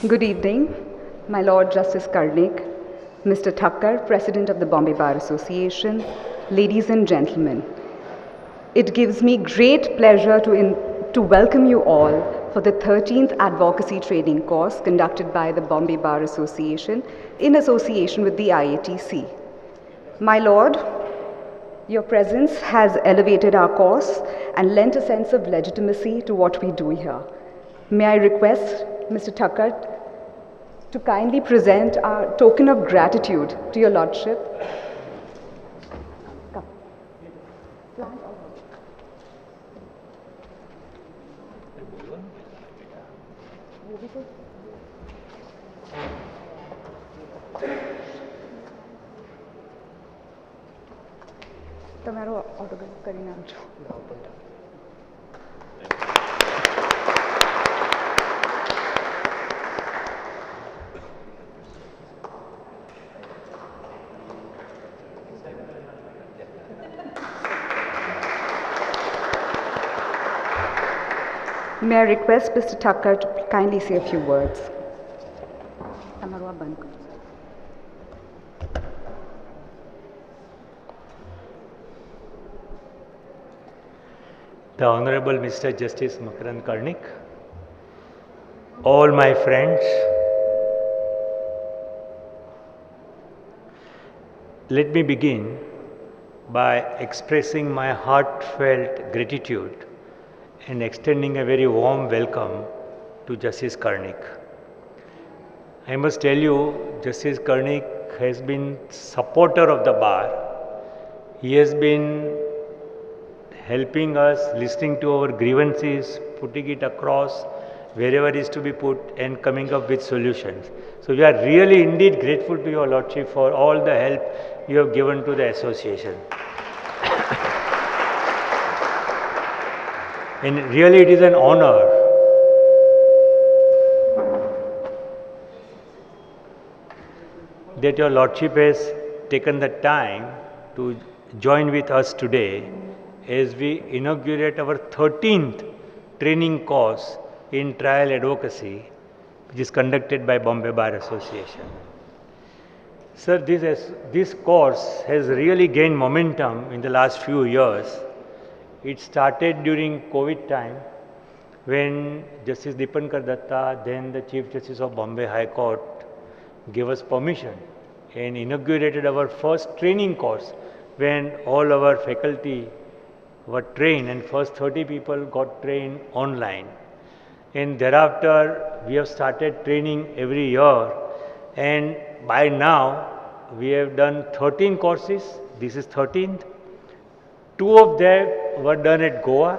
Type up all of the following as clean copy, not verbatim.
Good evening, my Lord Justice Karnik, Mr. Thakkar, President of the Bombay Bar Association, ladies and gentlemen. It gives me great pleasure to welcome you all for the 13th Advocacy Training course conducted by the Bombay Bar Association in association with the IATC. My Lord, your presence has elevated our course and lent a sense of legitimacy to what we do here. May I request Mr. Thakkar to kindly present our token of gratitude to your Lordship. Come. તમારો autograph કરીને આપજો. May I request Mr. Thakkar to kindly say a few words. The Honorable Mr. Justice Karnik, all my friends, let me begin by expressing my heartfelt gratitude and extending a very warm welcome to Justice Karnik. I must tell you, Justice Karnik has been supporter of the bar. He has been helping us, listening to our grievances, putting it across wherever it is to be put and coming up with solutions. So we are really indeed grateful to your Lordship for all the help you have given to the association. And really it is an honor that your Lordship has taken the time to join with us today as we inaugurate our 13th training course in trial advocacy, which is conducted by Bombay Bar Association. Sir, this course has really gained momentum in the last few years. It started during COVID time when Justice Dipankar Datta, then the Chief Justice of Bombay High Court, gave us permission and inaugurated our first training course when all our faculty were trained and first 30 people got trained online. And thereafter we have started training every year, and by now we have done 13 courses. This is 13th. 2 of them were done at Goa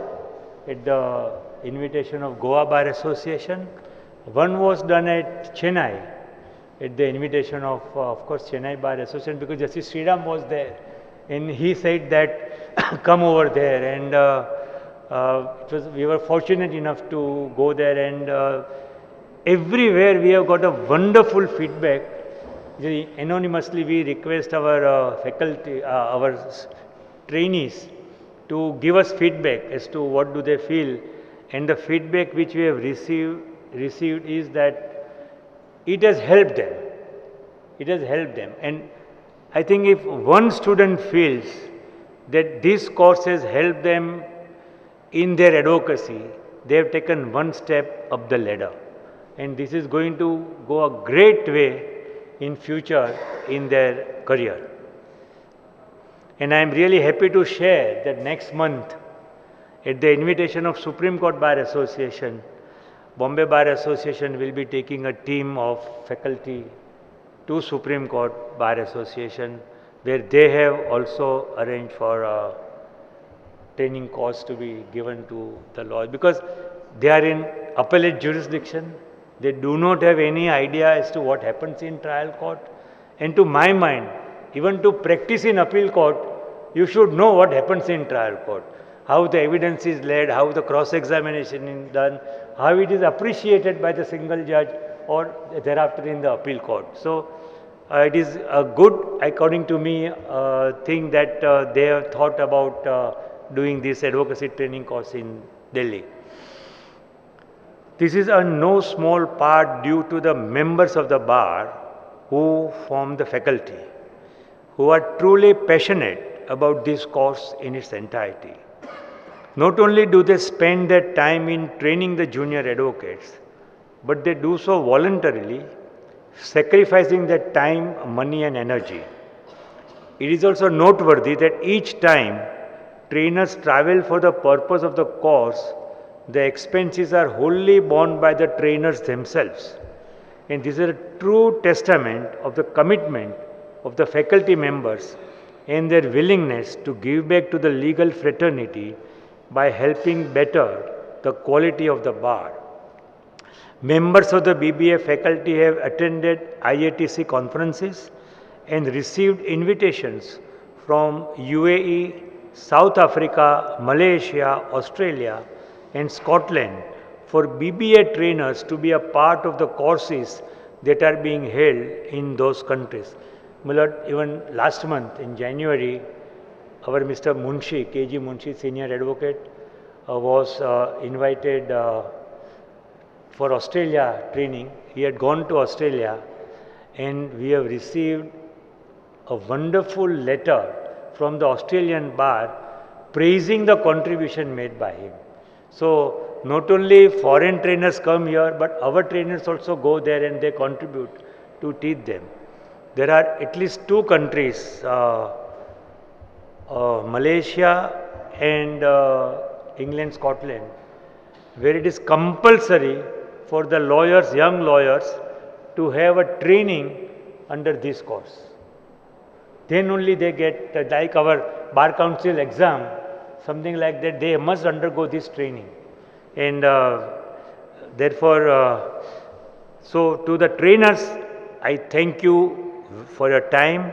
at the invitation of Goa Bar Association. 1 was done at Chennai at the invitation of course, Chennai Bar Association, because Justice Sriram was there and he said that come over there, and we were fortunate enough to go there, and everywhere we have got a wonderful feedback. Anonymously we request our faculty, our trainees to give us feedback as to what do they feel, and the feedback which we have received is that it has helped them. It has helped them, and I think if one student feels that this course has helped them in their advocacy, they have taken one step up the ladder, and this is going to go a great way in future in their career. And I am really happy to share that next month, at the invitation of Supreme Court Bar Association, Bombay Bar Association will be taking a team of faculty to Supreme Court Bar Association, where they have also arranged for a training course to be given to the lawyers, because they are in appellate jurisdiction. They do not have any idea as to what happens in trial court, and to my mind, even to practice in appeal court, you should know what happens in trial court, how the evidence is laid, how the cross-examination is done, how it is appreciated by the single judge or thereafter in the appeal court. So it is a good, according to me, thing that they have thought about doing this advocacy training course in Delhi. This is a no small part due to the members of the bar who form the faculty, who are truly passionate about this course in its entirety. Not only do they spend their time in training the junior advocates, but they do so voluntarily, sacrificing their time, money and energy. It is also noteworthy that each time trainers travel for the purpose of the course, the expenses are wholly borne by the trainers themselves. And this is a true testament of the commitment of the faculty members and their willingness to give back to the legal fraternity by helping better the quality of the bar. Members of the BBA faculty have attended IATC conferences and received invitations from UAE, South Africa, Malaysia, Australia and Scotland for BBA trainers to be a part of the courses that are being held in those countries. My lord, even last month in January, our Mr. Munshi, KG Munshi, senior advocate, was invited for Australia training. He had gone to Australia and we have received a wonderful letter from the Australian bar praising the contribution made by him. So not only foreign trainers come here, but our trainers also go there and they contribute to teach them. There are at least two countries, Malaysia and England, Scotland, where it is compulsory for the lawyers, young lawyers, to have a training under this course. Then only they get, like our Bar Council exam, something like that, they must undergo this training. And therefore, so to the trainers, I thank you for your time,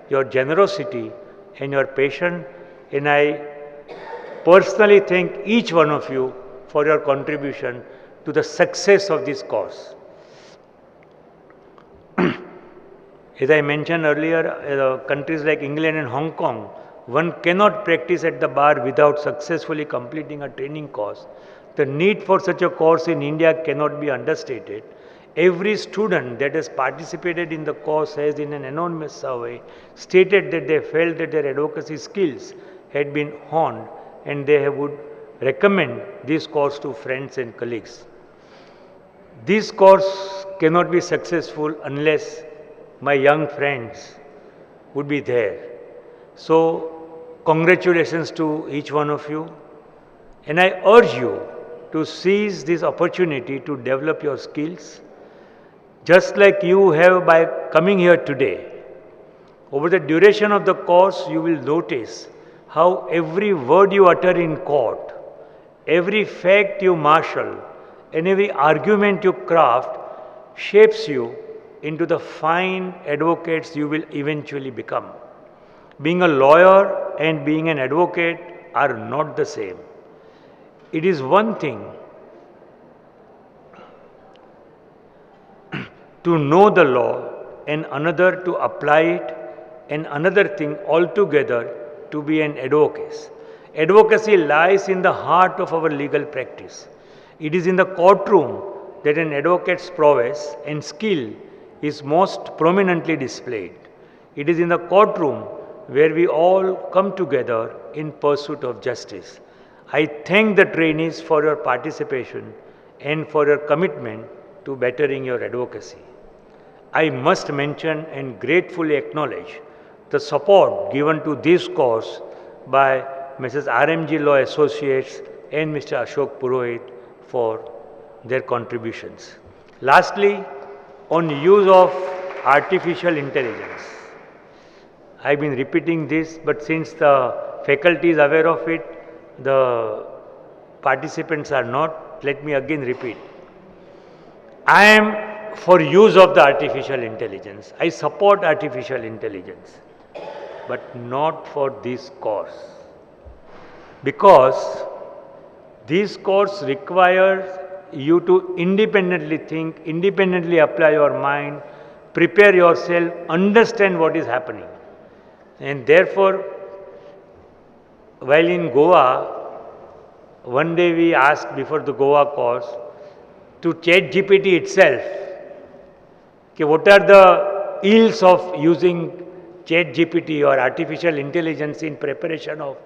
your generosity and your patience, and I personally thank each one of you for your contribution to the success of this course. As I mentioned earlier, countries like England and Hong Kong, one cannot practice at the bar without successfully completing a training course. The need for such a course in India cannot be understated. Every student that has participated in the course has, in an anonymous survey, stated that they felt that their advocacy skills had been honed and they would recommend this course to friends and colleagues. This course cannot be successful unless my young friends would be there. So, congratulations to each one of you, and I urge you to seize this opportunity to develop your skills, just like you have by coming here today. Over the duration of the course, you will notice how every word you utter in court, every fact you marshal, and every argument you craft shapes you into the fine advocates you will eventually become. Being a lawyer and being an advocate are not the same. It is one thing to know the law and another to apply it, and another thing altogether to be an advocate. Advocacy lies in the heart of our legal practice. It is in the courtroom that an advocate's prowess and skill is most prominently displayed. It is in the courtroom where we all come together in pursuit of justice. I thank the trainees for your participation and for your commitment to bettering your advocacy. I must mention and gratefully acknowledge the support given to this course by Mrs. RMG Law Associates and Mr. Ashok Purohit for their contributions. Lastly, on use of artificial intelligence. I have been repeating this, but since the faculty is aware of it, the participants are not, let me again repeat. I am for use of the artificial intelligence. I support artificial intelligence, but not for this course. Because this course requires you to independently think, independently apply your mind, prepare yourself, understand what is happening. And therefore, while in Goa, one day we asked before the Goa course, to ChatGPT itself, okay, what are the ills of using ChatGPT or artificial intelligence in preparation of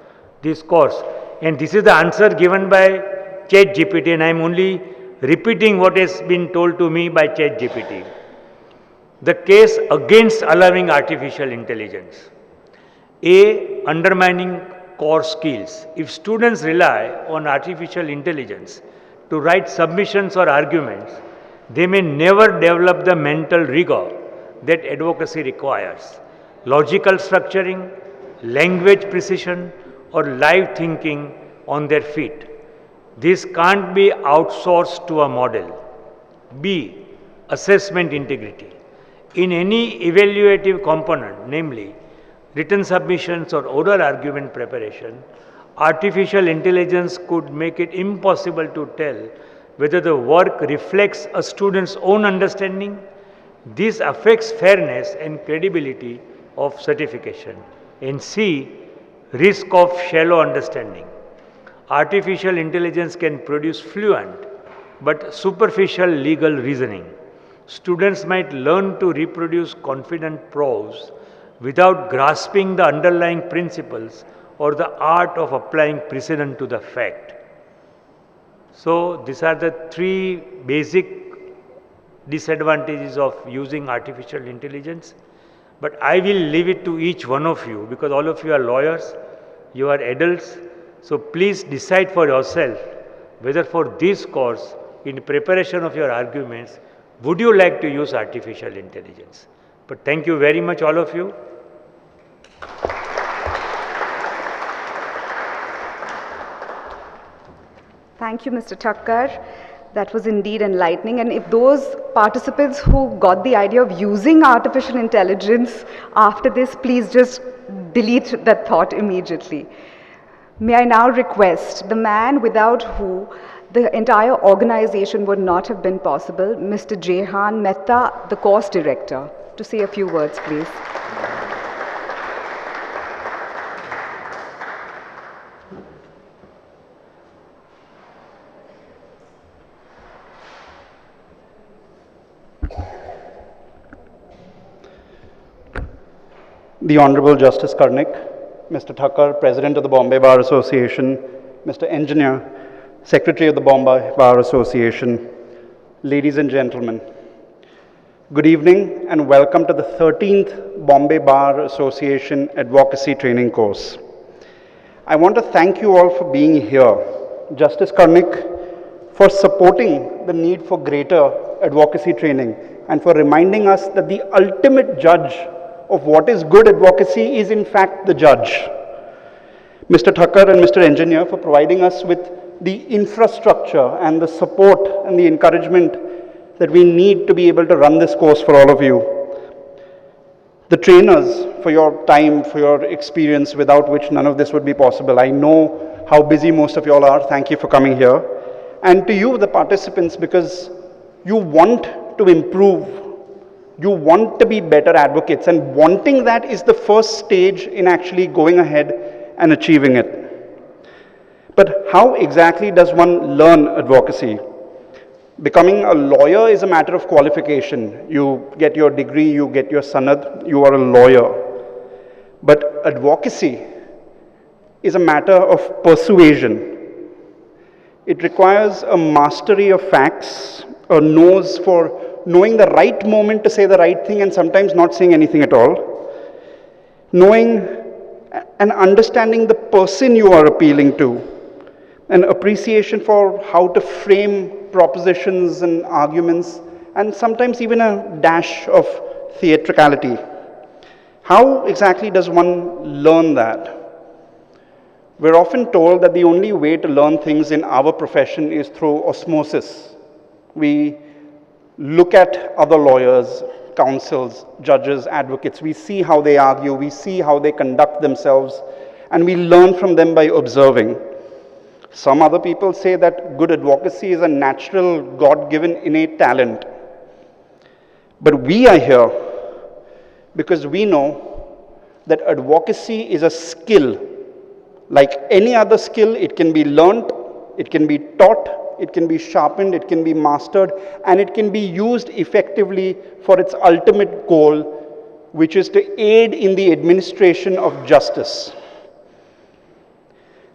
this course. And this is the answer given by ChatGPT, and I am only repeating what has been told to me by ChatGPT. The case against allowing artificial intelligence. A. Undermining core skills. If students rely on artificial intelligence to write submissions or arguments, they may never develop the mental rigor that advocacy requires. Logical structuring, language precision, or live thinking on their feet. This can't be outsourced to a model. B. Assessment integrity. In any evaluative component, namely written submissions or oral argument preparation, artificial intelligence could make it impossible to tell whether the work reflects a student's own understanding. This affects fairness and credibility of certification. And C. Risk of shallow understanding. Artificial intelligence can produce fluent but superficial legal reasoning. Students might learn to reproduce confident prose without grasping the underlying principles or the art of applying precedent to the fact. So, these are the three basic disadvantages of using artificial intelligence. But I will leave it to each one of you, because all of you are lawyers, you are adults. So, please decide for yourself whether for this course, in preparation of your arguments, would you like to use artificial intelligence? But thank you very much, all of you. Thank you, Mr. Thakkar. That was indeed enlightening. And if those participants who got the idea of using artificial intelligence after this, please just delete that thought immediately. May I now request the man without who the entire organization would not have been possible, Mr. Jehan Mehta, the course director, to say a few words, please. The Honorable Justice Karnik, Mr. Thakkar, President of the Bombay Bar Association, Mr. Engineer, Secretary of the Bombay Bar Association, ladies and gentlemen, good evening and welcome to the 13th Bombay Bar Association Advocacy Training Course. I want to thank you all for being here. Justice Karnik, for supporting the need for greater advocacy training and for reminding us that the ultimate judge of what is good advocacy is in fact the judge. Mr. Thakkar and Mr. Engineer for providing us with the infrastructure and the support and the encouragement that we need to be able to run this course for all of you. The trainers for your time, for your experience, without which none of this would be possible. I know how busy most of you all are. Thank you for coming here. And to you, the participants, because you want to improve. You want to be better advocates, and wanting that is the first stage in actually going ahead and achieving it. But how exactly does one learn advocacy? Becoming a lawyer is a matter of qualification. You get your degree, you get your sanad, you are a lawyer. But advocacy is a matter of persuasion. It requires a mastery of facts, a nose for knowing the right moment to say the right thing and sometimes not saying anything at all, knowing and understanding the person you are appealing to, an appreciation for how to frame propositions and arguments, and sometimes even a dash of theatricality. How exactly does one learn that? We're often told that the only way to learn things in our profession is through osmosis. We look at other lawyers, counsels, judges, advocates. We see how they argue, we see how they conduct themselves, and we learn from them by observing. Some other people say that good advocacy is a natural, God-given, innate talent. But we are here because we know that advocacy is a skill. Like any other skill, it can be learnt, it can be taught, it can be sharpened, it can be mastered, and it can be used effectively for its ultimate goal, which is to aid in the administration of justice.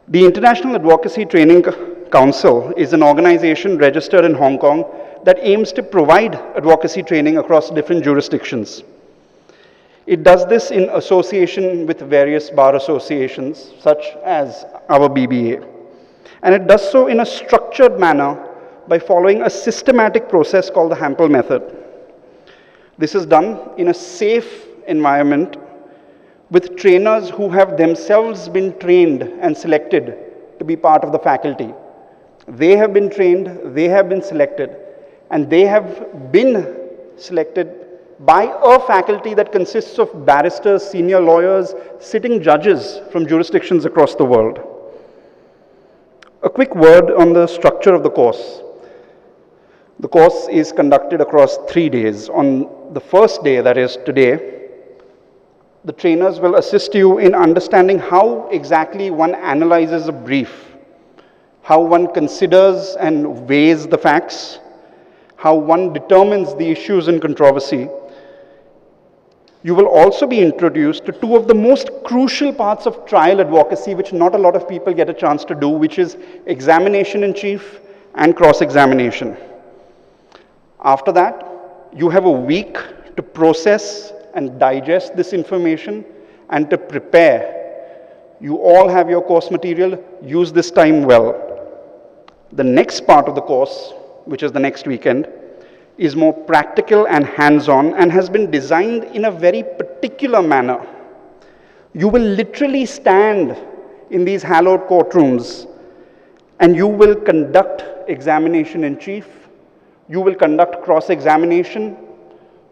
The International Advocacy Training Council is an organization registered in Hong Kong that aims to provide advocacy training across different jurisdictions. It does this in association with various bar associations, such as our BBA. And it does so in a structured manner by following a systematic process called the Hon'ble method. This is done in a safe environment with trainers who have themselves been trained and selected to be part of the faculty. They have been trained, they have been selected, and they have been selected by a faculty that consists of barristers, senior lawyers, sitting judges from jurisdictions across the world. A quick word on the structure of the course. The course is conducted across 3 days. On the first day, that is today, the trainers will assist you in understanding how exactly one analyzes a brief, how one considers and weighs the facts, how one determines the issues in controversy. You will also be introduced to two of the most crucial parts of trial advocacy, which not a lot of people get a chance to do, which is examination in chief and cross-examination. After that, you have a week to process and digest this information and to prepare. You all have your course material. Use this time well. The next part of the course, which is the next weekend, is more practical and hands-on and has been designed in a very particular manner. You will literally stand in these hallowed courtrooms and you will conduct examination in chief, you will conduct cross-examination,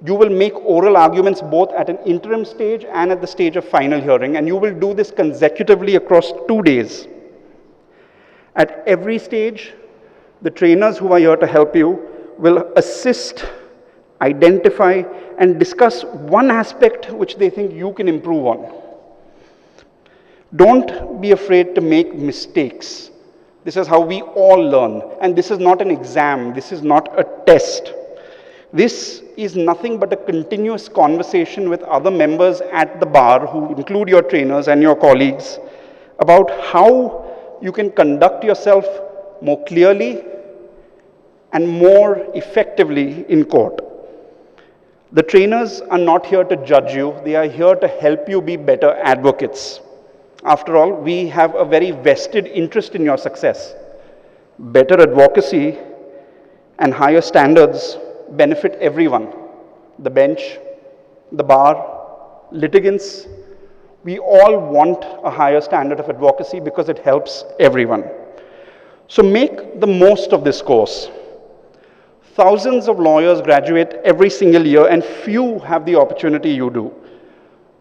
you will make oral arguments both at an interim stage and at the stage of final hearing, and you will do this consecutively across 2 days. At every stage, the trainers who are here to help you will assist, identify, and discuss one aspect which they think you can improve on. Don't be afraid to make mistakes. This is how we all learn, and this is not an exam, this is not a test. This is nothing but a continuous conversation with other members at the bar, who include your trainers and your colleagues, about how you can conduct yourself more clearly and more effectively in court. The trainers are not here to judge you, they are here to help you be better advocates. After all, we have a very vested interest in your success. Better advocacy and higher standards benefit everyone. The bench, the bar, litigants. We all want a higher standard of advocacy because it helps everyone. So make the most of this course. Thousands of lawyers graduate every single year and few have the opportunity you do.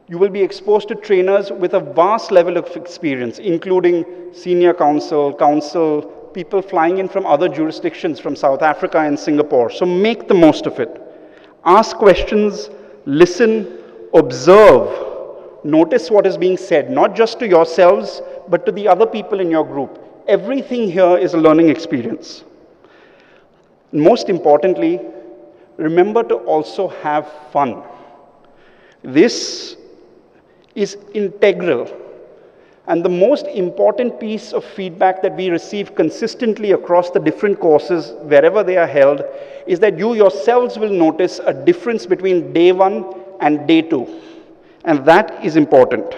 You will be exposed to trainers with a vast level of experience, including senior counsel, people flying in from other jurisdictions, from South Africa and Singapore. So make the most of it. Ask questions, listen, observe, notice what is being said, not just to yourselves, but to the other people in your group. Everything here is a learning experience. Most importantly, remember to also have fun. This is integral. And the most important piece of feedback that we receive consistently across the different courses, wherever they are held, is that you yourselves will notice a difference between day 1 and day 2. And that is important.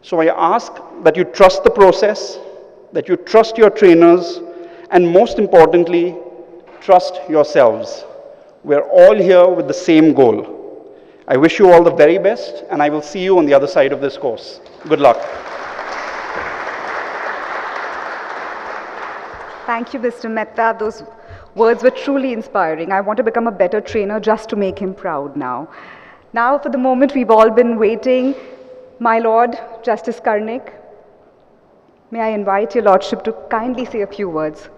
So I ask that you trust the process, that you trust your trainers, and most importantly, trust yourselves. We're all here with the same goal. I wish you all the very best, and I will see you on the other side of this course. Good luck. Thank you, Mr. Mehta. Those words were truly inspiring. I want to become a better trainer just to make him proud now. Now, for the moment we've all been waiting, my Lord, Justice Karnik, may I invite your Lordship to kindly say a few words.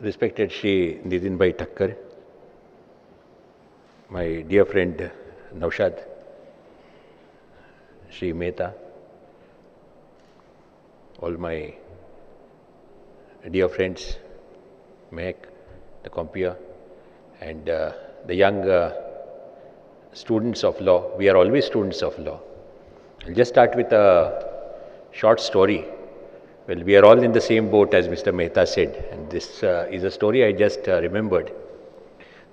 Respected Shri Nitin Bhai Thakkar, my dear friend Naushad, Sri Mehta, all my dear friends, Mehak, the compeer, and the young students of law. We are always students of law. I'll just start with a short story. Well, we are all in the same boat, as Mr. Mehta said, and this is a story I just remembered.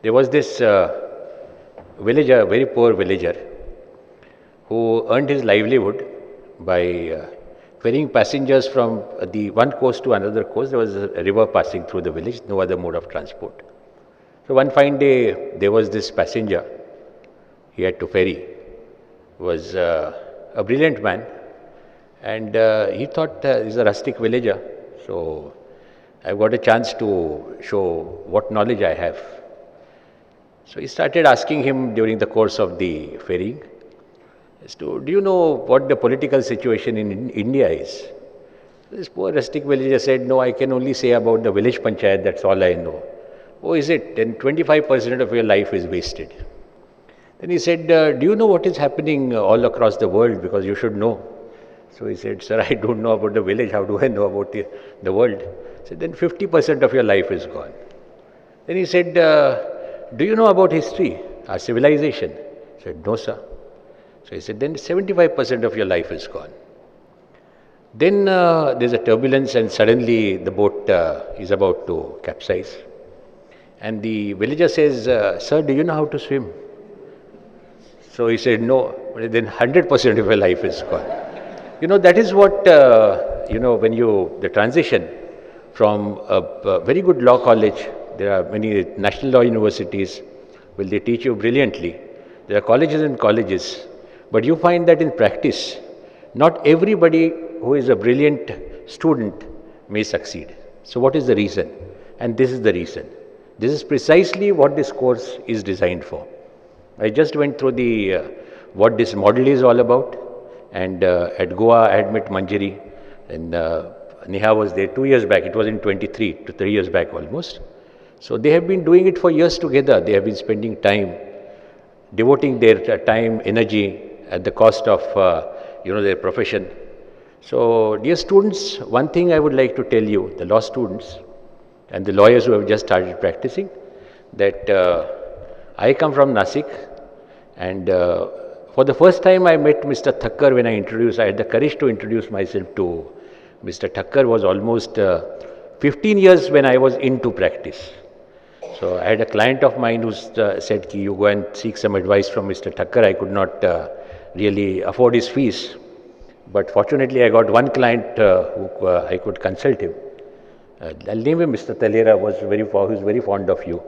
There was this villager, very poor villager, who earned his livelihood by ferrying passengers from the one coast to another coast. There was a river passing through the village, no other mode of transport. So one fine day, there was this passenger he had to ferry. He was a brilliant man, and he thought he's a rustic villager, so I've got a chance to show what knowledge I have. So he started asking him during the course of the ferrying, as to, do you know what the political situation in India is? This poor rustic villager said, no, I can only say about the village panchayat, that's all I know. Oh, is it? Then 25% of your life is wasted. Then he said, do you know what is happening all across the world? Because you should know. So he said, sir, I don't know about the village. How do I know about the world? He said, then 50% of your life is gone. Then he said, do you know about history, our civilization? He said, no, sir. So he said, then 75% of your life is gone. Then there's a turbulence, and suddenly the boat is about to capsize. And the villager says, sir, do you know how to swim? So he said, no. Then 100% of your life is gone. You know, that is what, when the transition from a very good law college, there are many national law universities, well, they teach you brilliantly. There are colleges and colleges, but you find that in practice, not everybody who is a brilliant student may succeed. So what is the reason? And this is the reason. This is precisely what this course is designed for. I just went through what this model is all about, and at Goa I had met Manjari, and Neha was there 2 years back. It was in 23, 3 years back almost. So they have been doing it for years together. They have been spending time, devoting their time, energy at the cost of their profession. So dear students, one thing I would like to tell you, the law students and the lawyers who have just started practicing, that I come from Nasik, and for the first time I met Mr. Thakkar when I had the courage to introduce myself to Mr. Thakkar. Was almost 15 years when I was into practice. So I had a client of mine who said, you go and seek some advice from Mr. Thakkar. I could not really afford his fees, but fortunately I got one client who I could consult him. I'll name him Mr. Talera, who's very fond of you.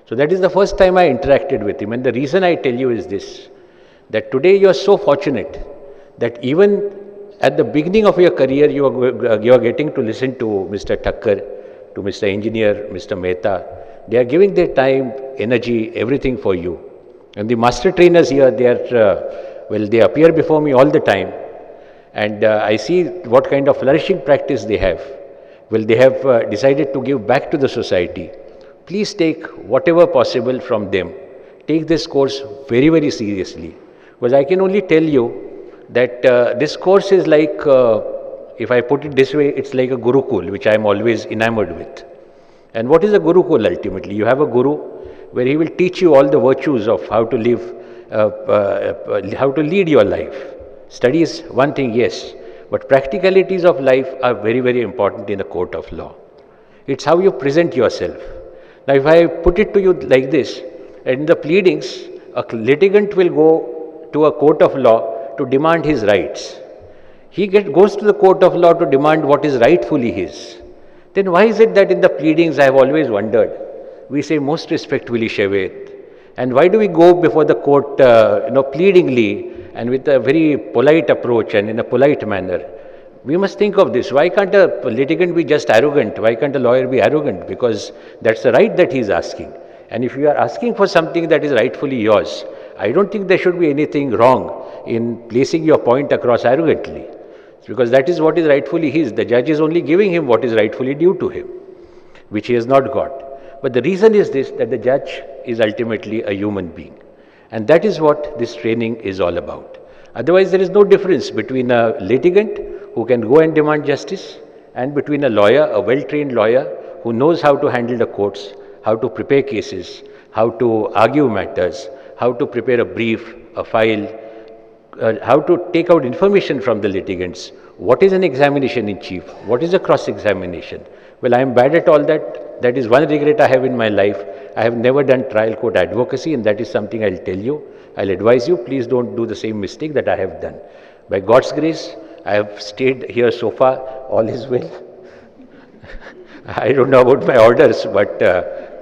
So that is the first time I interacted with him, and the reason I tell you is this, that today you are so fortunate that even at the beginning of your career you are getting to listen to Mr. Thakkar, to Mr. Engineer, Mr. Mehta. They are giving their time, energy, everything for you. And the master trainers here, they appear before me all the time, and I see what kind of flourishing practice they have. Well, they have decided to give back to the society. Please take whatever possible from them. Take this course very, very seriously. Because I can only tell you that this course is like, if I put it this way, it's like a Gurukul, which I am always enamored with. And what is a Gurukul ultimately? You have a Guru where he will teach you all the virtues of how to live, how to lead your life. Study is one thing, yes, but practicalities of life are very, very important in a court of law. It's how you present yourself. Now, if I put it to you like this, in the pleadings, a litigant will go to a court of law to demand his rights. He goes to the court of law to demand what is rightfully his. Then why is it that in the pleadings, I have always wondered, we say most respectfully Shevet, and why do we go before the court pleadingly and with a very polite approach and in a polite manner? We must think of this. Why can't a litigant be just arrogant? Why can't a lawyer be arrogant? Because that's the right that he is asking. And if you are asking for something that is rightfully yours, I don't think there should be anything wrong in placing your point across arrogantly. Because that is what is rightfully his. The judge is only giving him what is rightfully due to him, which he has not got. But the reason is this, that the judge is ultimately a human being. And that is what this training is all about. Otherwise, there is no difference between a litigant who can go and demand justice and between a lawyer, a well-trained lawyer who knows how to handle the courts, how to prepare cases, how to argue matters, how to prepare a brief, a file, how to take out information from the litigants. What is an examination in chief? What is a cross-examination? Well, I am bad at all that. That is one regret I have in my life. I have never done trial court advocacy, and that is something I'll tell you. I'll advise you, please don't do the same mistake that I have done. By God's grace, I have stayed here so far, all is well. I don't know about my orders, but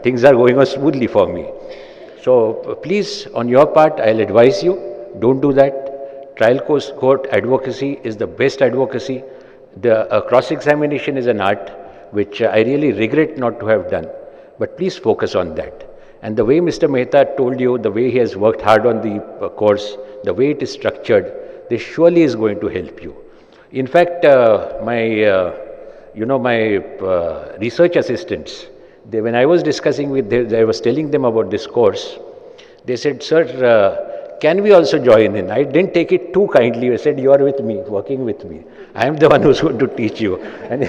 things are going on smoothly for me. So please, on your part, I'll advise you, don't do that. Trial court advocacy is the best advocacy. The cross-examination is an art which I really regret not to have done. But please focus on that. And the way Mr. Mehta told you, the way he has worked hard on the course, the way it is structured, this surely is going to help you. In fact, my research assistants, when I was discussing with them, I was telling them about this course, they said, sir, can we also join in? I didn't take it too kindly. I said, you are with me, working with me. I am the one who's going to teach you. And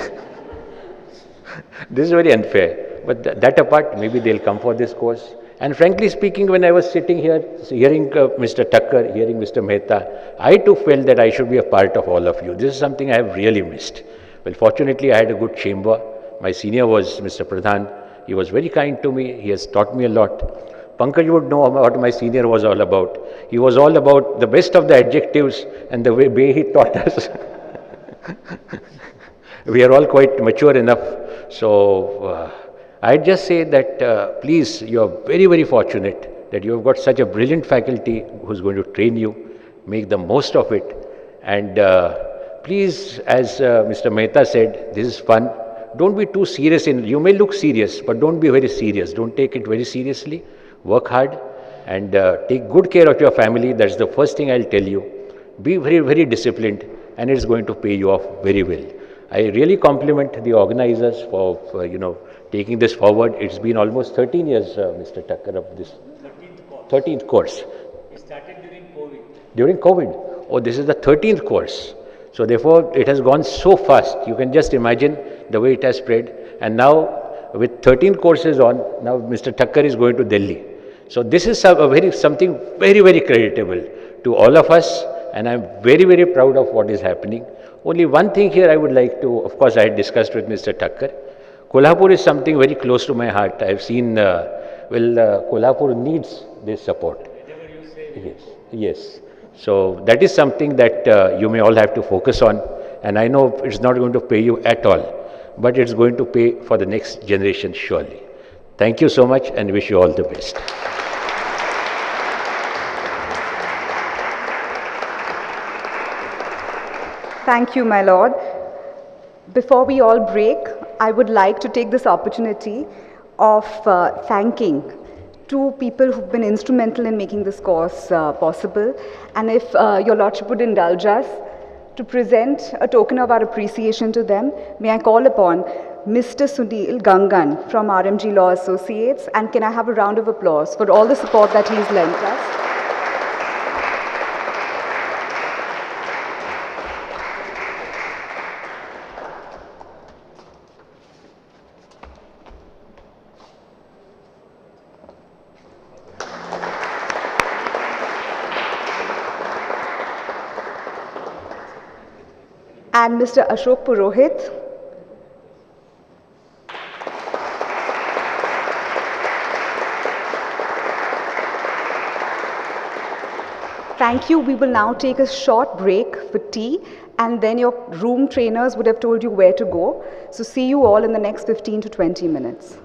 this is very unfair. But that apart, maybe they'll come for this course. And frankly speaking, when I was sitting here, hearing Mr. Thakkar, hearing Mr. Mehta, I too felt that I should be a part of all of you. This is something I have really missed. Well, fortunately, I had a good chamber. My senior was Mr. Pradhan. He was very kind to me. He has taught me a lot. Pankaj would know what my senior was all about. He was all about the best of the adjectives and the way he taught us. We are all quite mature enough. So I'd just say that please, you are very, very fortunate that you have got such a brilliant faculty who's going to train you. Make the most of it. And please, as Mr. Mehta said, this is fun. Don't be too serious. You may look serious, but don't be very serious. Don't take it very seriously. Work hard and take good care of your family. That's the first thing I'll tell you. Be very, very disciplined, and it's going to pay you off very well. I really compliment the organizers for taking this forward. It's been almost 13 years, Mr. Thakkar, of this 13th course. It started during COVID. During COVID? Oh, this is the 13th course. So therefore, it has gone so fast. You can just imagine the way it has spread. And now, with 13 courses on, now Mr. Thakkar is going to Delhi. So this is something very, very creditable to all of us. And I'm very, very proud of what is happening. Only one thing here I would like to, of course, I had discussed with Mr. Thakkar. Kolhapur is something very close to my heart. I've seen, Kolhapur needs this support. Whatever you say. Yes, yes. So that is something that you may all have to focus on. And I know it's not going to pay you at all, but it's going to pay for the next generation surely. Thank you so much and wish you all the best. Thank you, my Lord. Before we all break, I would like to take this opportunity of thanking two people who've been instrumental in making this course possible. And if your Lordship would indulge us to present a token of our appreciation to them, may I call upon Mr. Sunil Gangan from RMG Law Associates, and can I have a round of applause for all the support that he's lent us. And Mr. Ashok Purohit. Thank you. We will now take a short break for tea, and then your room trainers would have told you where to go. So see you all in the next 15 to 20 minutes.